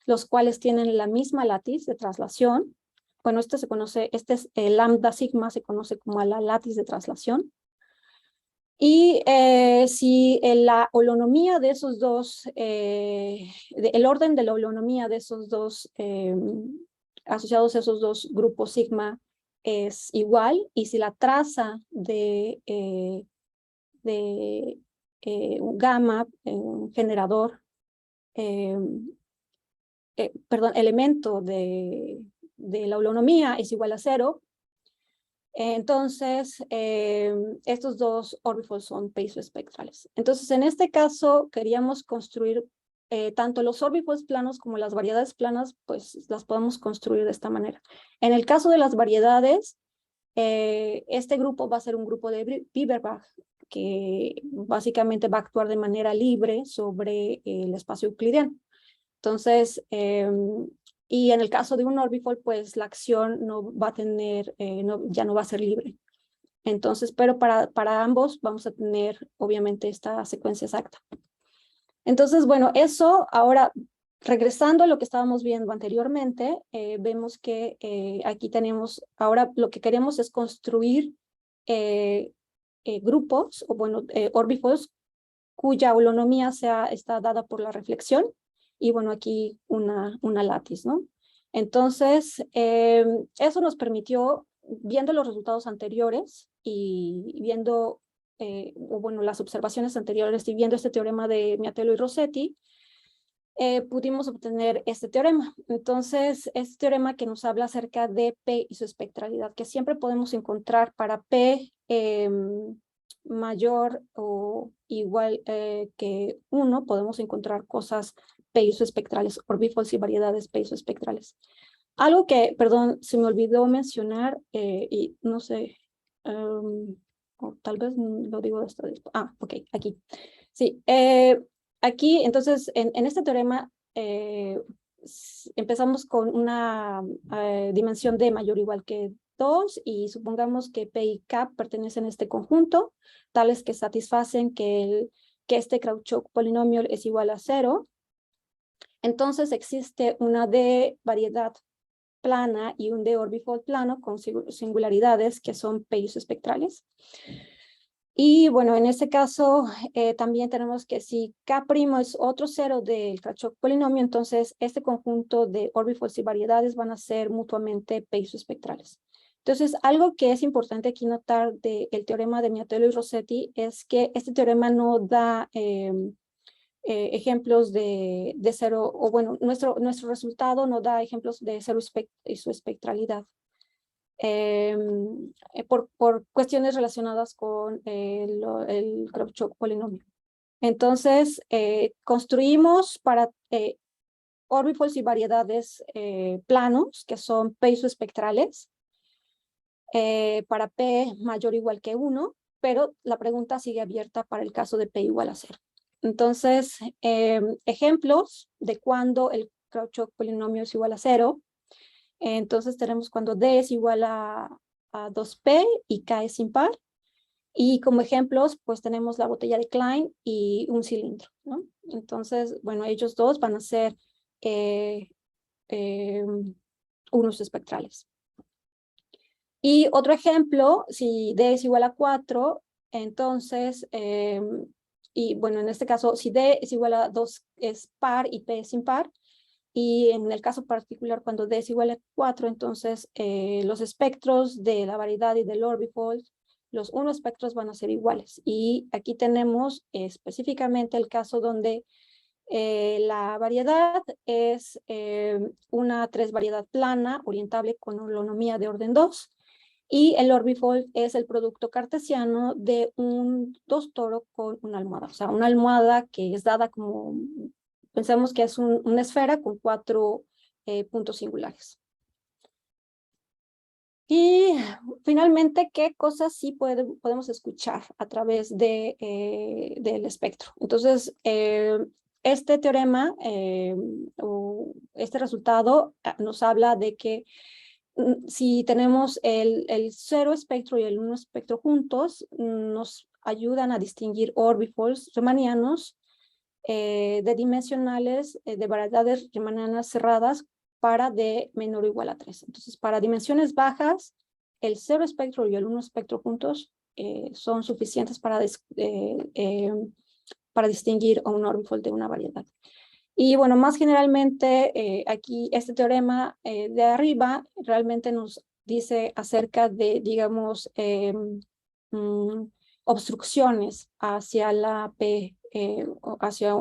los cuales tienen la misma látiz de traslación, bueno, este es el lambda sigma, se conoce como la látiz de traslación. Y si la holonomía de esos dos, el orden de la holonomía de esos dos asociados a esos dos grupos sigma es igual, y si la traza de un gamma, un generador, perdón, elemento de la holonomía es igual a 0, entonces estos dos orbifolds son piezoespectrales. Entonces en este caso queríamos construir tanto los orbifolds planos como las variedades planas, pues las podemos construir de esta manera. En el caso de las variedades, este grupo va a ser un grupo de Bieberbach, que básicamente va a actuar de manera libre sobre el espacio euclidiano. Entonces, y en el caso de un orbifold, pues la acción no va a tener, ya no va a ser libre. Entonces, pero para ambos vamos a tener, obviamente, esta secuencia exacta. Entonces, bueno, eso ahora, regresando a lo que estábamos viendo anteriormente, vemos que aquí tenemos, ahora lo que queremos es construir grupos, o bueno, orbifolds, cuya holonomía está dada por la reflexión, y bueno, aquí una látiz, ¿no? Entonces, eso nos permitió, viendo los resultados anteriores y viendo, o bueno, las observaciones anteriores y viendo este teorema de Miatello y Rossetti, pudimos obtener este teorema. Entonces, este teorema que nos habla acerca de P y su espectralidad, que siempre podemos encontrar para P mayor o igual que 1, podemos encontrar cosas piezoespectrales, orbifolds y variedades piezoespectrales. Algo que, perdón, se me olvidó mencionar, y no sé, o tal vez lo digo esto después. Ok, aquí. Sí, aquí, entonces, en este teorema, empezamos con una dimensión D mayor o igual que 2, y supongamos que P y K pertenecen a este conjunto, tales que satisfacen que este Krauschock polinomio es igual a 0. Entonces existe una D variedad plana y un D orbifold plano con singularidades que son piezoespectrales. Y bueno, en este caso también tenemos que si K' es otro cero del Krauschock polinomio, entonces este conjunto de orbifolds y variedades van a ser mutuamente piezoespectrales. Entonces, algo que es importante aquí notar del teorema de Miatello y Rossetti es que este teorema no da ejemplos de cero, o bueno, nuestro resultado no da ejemplos de cero y su espectralidad. Por cuestiones relacionadas con el Krauschock polinomio. Entonces, construimos para orbifolds y variedades planos, que son piezoespectrales, para P mayor o igual que 1, pero la pregunta sigue abierta para el caso de P igual a 0. Entonces, ejemplos de cuando el Krauschock polinomio es igual a 0. Entonces tenemos cuando D es igual a 2P y K es impar. Y como ejemplos, pues tenemos la botella de Klein y un cilindro, ¿no? Entonces, bueno, ellos dos van a ser unos espectrales. Y otro ejemplo, si D es igual a 4, entonces, y bueno, en este caso, si D es igual a 2 es par y P es impar, y en el caso particular, cuando D es igual a 4, entonces los espectros de la variedad y del orbifold, los 1 espectros van a ser iguales. Y aquí tenemos específicamente el caso donde la variedad es una 3 variedad plana, orientable con holonomía de orden 2, y el orbifold es el producto cartesiano de un 2 toro con una almohada. O sea, una almohada que es dada como, pensemos que es una esfera con 4 puntos singulares. Y finalmente, ¿qué cosas sí podemos escuchar a través del espectro? Entonces, este teorema o este resultado nos habla de que si tenemos el 0 espectro y el 1 espectro juntos, nos ayudan a distinguir orbifolds riemannianos de dimensionales de variedades riemannianas cerradas para d menor o igual a 3. Entonces, para dimensiones bajas, el 0 espectro y el 1 espectro juntos son suficientes para distinguir a un orbifold de una variedad. Y bueno, más generalmente, aquí este teorema de arriba realmente nos dice acerca de, digamos, obstrucciones hacia la P, hacia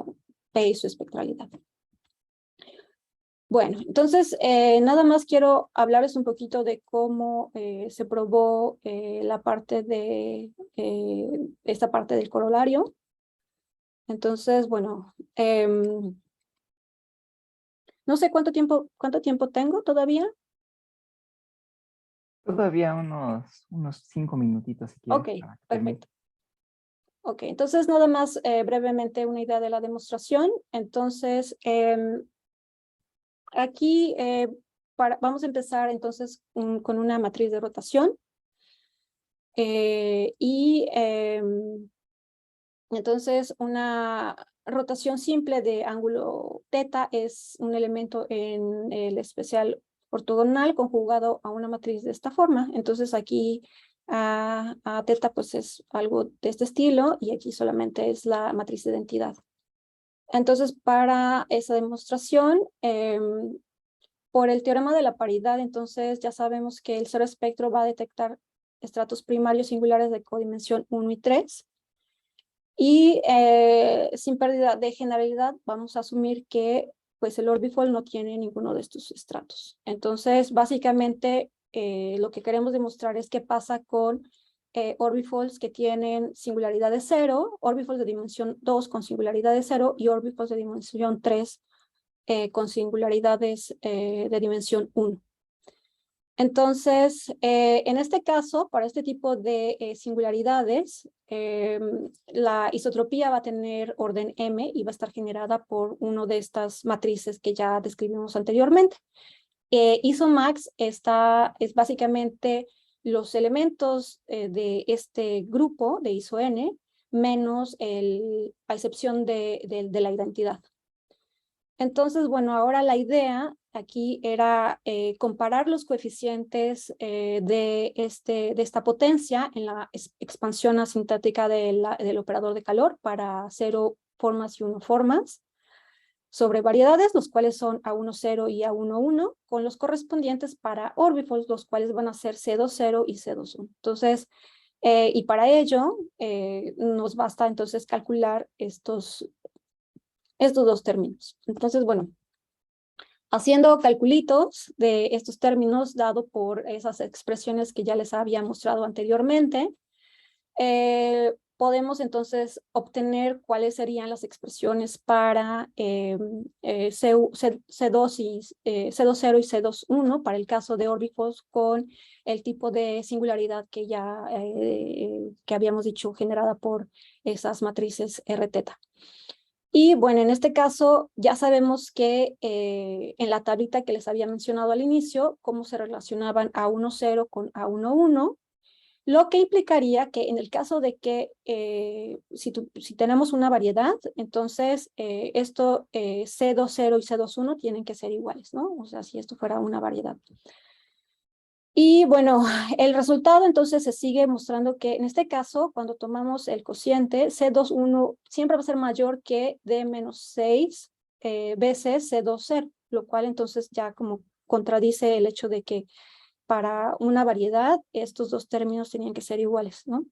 P y su espectralidad. Bueno, entonces, nada más quiero hablarles un poquito de cómo se probó la parte de esta parte del corolario. Entonces, bueno, no sé cuánto tiempo tengo todavía. Todavía unos 5 minutitos si quieres. Ok, Para que termine. perfecto. Ok, entonces nada más brevemente una idea de la demostración. Entonces, aquí vamos a empezar entonces con una matriz de rotación. Entonces una rotación simple de ángulo teta es un elemento en el especial ortogonal conjugado a una matriz de esta forma. Entonces aquí a teta pues es algo de este estilo y aquí solamente es la matriz de identidad. Entonces para esa demostración, por el teorema de la paridad, entonces ya sabemos que el cero espectro va a detectar estratos primarios singulares de codimensión 1 y 3. Y sin pérdida de generalidad, vamos a asumir que pues, el orbifold no tiene ninguno de estos estratos. Entonces, básicamente, lo que queremos demostrar es qué pasa con orbifolds que tienen singularidad de 0, orbifolds de dimensión 2 con singularidad de 0 y orbifolds de dimensión 3 con singularidades de dimensión 1. Entonces, en este caso, para este tipo de singularidades, la isotropía va a tener orden M y va a estar generada por una de estas matrices que ya describimos anteriormente. Isomax es básicamente los elementos de este grupo de iso-N menos a excepción de la identidad. Entonces, bueno, ahora la idea aquí era comparar los coeficientes de esta potencia en la expansión asintática del operador de calor para 0 formas y 1 formas sobre variedades, los cuales son A10 y A11, con los correspondientes para orbifolds, los cuales van a ser C20 y C21. Entonces, y para ello nos basta entonces calcular estos dos términos. Entonces, bueno, haciendo calculitos de estos términos dado por esas expresiones que ya les había mostrado anteriormente, podemos entonces obtener cuáles serían las expresiones para C2 y, C20 y C21 para el caso de orbifolds con el tipo de singularidad que ya que habíamos dicho generada por esas matrices Rθ. Y bueno, en este caso ya sabemos que en la tablita que les había mencionado al inicio, cómo se relacionaban A10 con A11, lo que implicaría que en el caso de que si tenemos una variedad, entonces C20 y C21 tienen que ser iguales, ¿no? O sea, si esto fuera una variedad. Y bueno, el resultado entonces se sigue mostrando que en este caso, cuando tomamos el cociente, C21 siempre va a ser mayor que D-6 veces C20, lo cual entonces ya como contradice el hecho de que para una variedad estos dos términos tenían que ser iguales, ¿no?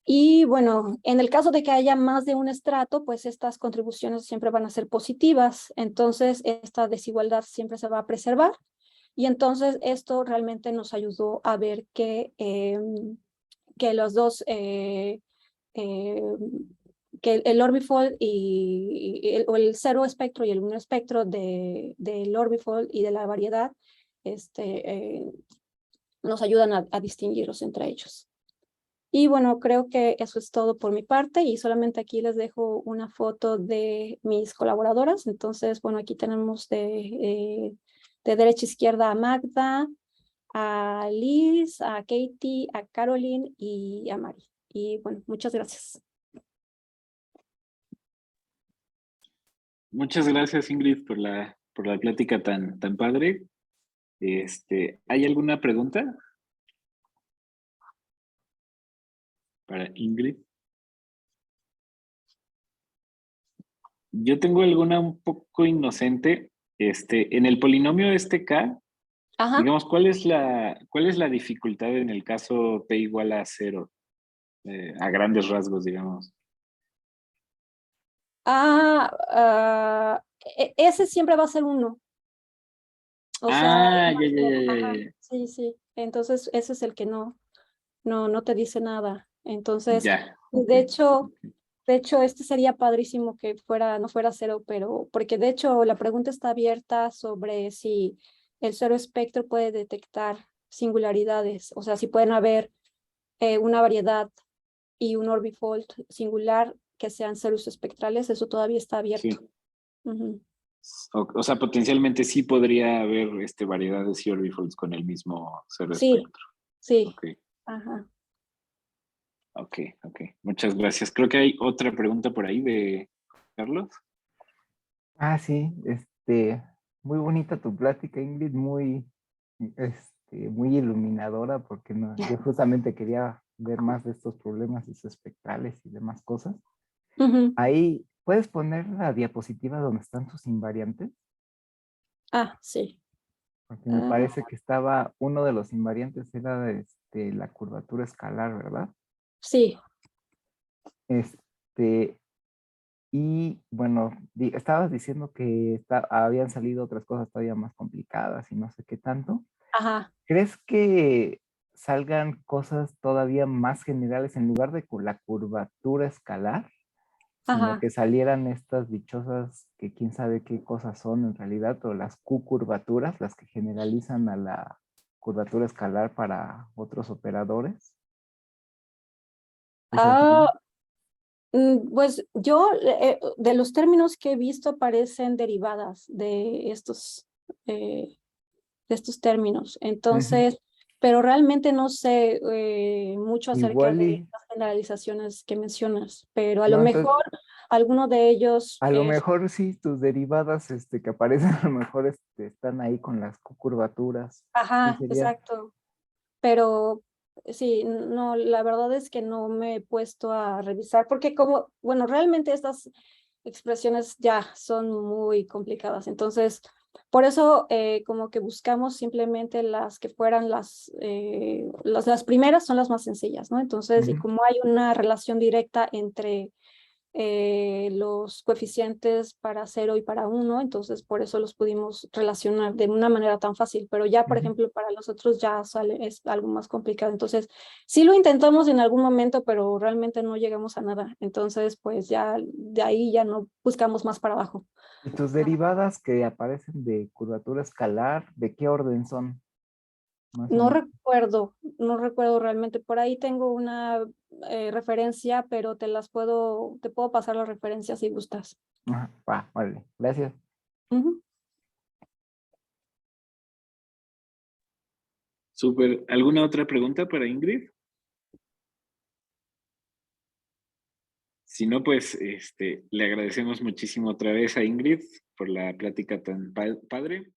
Y bueno, en el caso de que haya más de un estrato, pues estas contribuciones siempre van a ser positivas, entonces esta desigualdad siempre se va a preservar. Y entonces esto realmente nos ayudó a ver que los dos, que el orbifold o el cero espectro y el uno espectro del orbifold y de la variedad nos ayudan a distinguirlos entre ellos. Y bueno, creo que eso es todo por mi parte y solamente aquí les dejo una foto de mis colaboradoras. Entonces, bueno, aquí tenemos de derecha a izquierda a Magda, a Liz, a Katie, a Caroline y a Mari. Y bueno, muchas gracias. Muchas gracias, Ingrid, por la plática tan padre. ¿Hay alguna pregunta para Ingrid? Yo tengo alguna un poco inocente. En el polinomio K, Ajá. digamos, ¿cuál es la dificultad en el caso p igual a 0? A grandes rasgos, digamos. Ese siempre va a ser 1. O sea, ajá, Ya. sí, sí. Entonces, ese es el que no te dice nada. Entonces, Ya, ok. de hecho, este sería padrísimo que no fuera 0, pero porque de hecho la pregunta está abierta sobre si el 0 espectro puede detectar singularidades, o sea, si pueden haber una variedad y un orbifold singular que sean ceros espectrales, eso todavía está abierto. Sí. Ujú. O sea, potencialmente sí podría haber variedades y orbifolds con el mismo cero Sí, espectro. sí. Ok, Ajá. ok. Muchas gracias. Creo que hay otra pregunta por ahí de Carlos. Ah, sí, muy bonita tu plática, Ingrid, muy iluminadora, porque no, yo justamente quería ver más de estos problemas espectrales y demás cosas. Ujú. Ahí, ¿puedes poner la diapositiva donde están tus invariantes? Ah, sí. Porque me Ah, parece que estaba, uno de los invariantes era la curvatura escalar, ¿verdad? sí. Este, y bueno, estabas diciendo que habían salido otras cosas todavía más complicadas y no sé qué tanto. Ajá. ¿Crees que salgan cosas todavía más generales en lugar de la curvatura escalar, sino Ajá. que salieran estas dichosas que quién sabe qué cosas son en realidad, o las Q-curvaturas, las que generalizan a la curvatura escalar para otros operadores? ¿Esas Ah, son? pues yo, de los términos que he visto, aparecen derivadas de estos términos. Ujú. Entonces, pero realmente no sé mucho acerca Igual de y, las generalizaciones que mencionas, pero a lo no, entonces, mejor alguno de ellos a lo es, mejor sí, tus derivadas que aparecen, a lo mejor están ahí con las Q-curvaturas. Sí, ajá, sería. exacto. Pero sí, no, la verdad es que no me he puesto a revisar, porque como, bueno, realmente estas expresiones ya son muy complicadas. Entonces, por eso como que buscamos simplemente las que fueran las primeras son las más sencillas, ¿no? Entonces, y Ujú. como hay una relación directa entre los coeficientes para 0 y para 1, entonces por eso los pudimos relacionar de una manera tan fácil, pero ya, por Ujú. ejemplo, para los otros ya es algo más complicado. Entonces, sí lo intentamos en algún momento, pero realmente no llegamos a nada. Entonces, pues ya de ahí ya no buscamos más para abajo. ¿Y tus derivadas que aparecen de curvatura escalar, de qué orden son? Más o menos. No recuerdo realmente. Por ahí tengo una referencia, pero te puedo pasar las referencias si gustas. Ajá, va, vale, gracias. Ujú. Súper. ¿Alguna otra pregunta para Ingrid? Si no, pues le agradecemos muchísimo otra vez a Ingrid por la plática tan padre.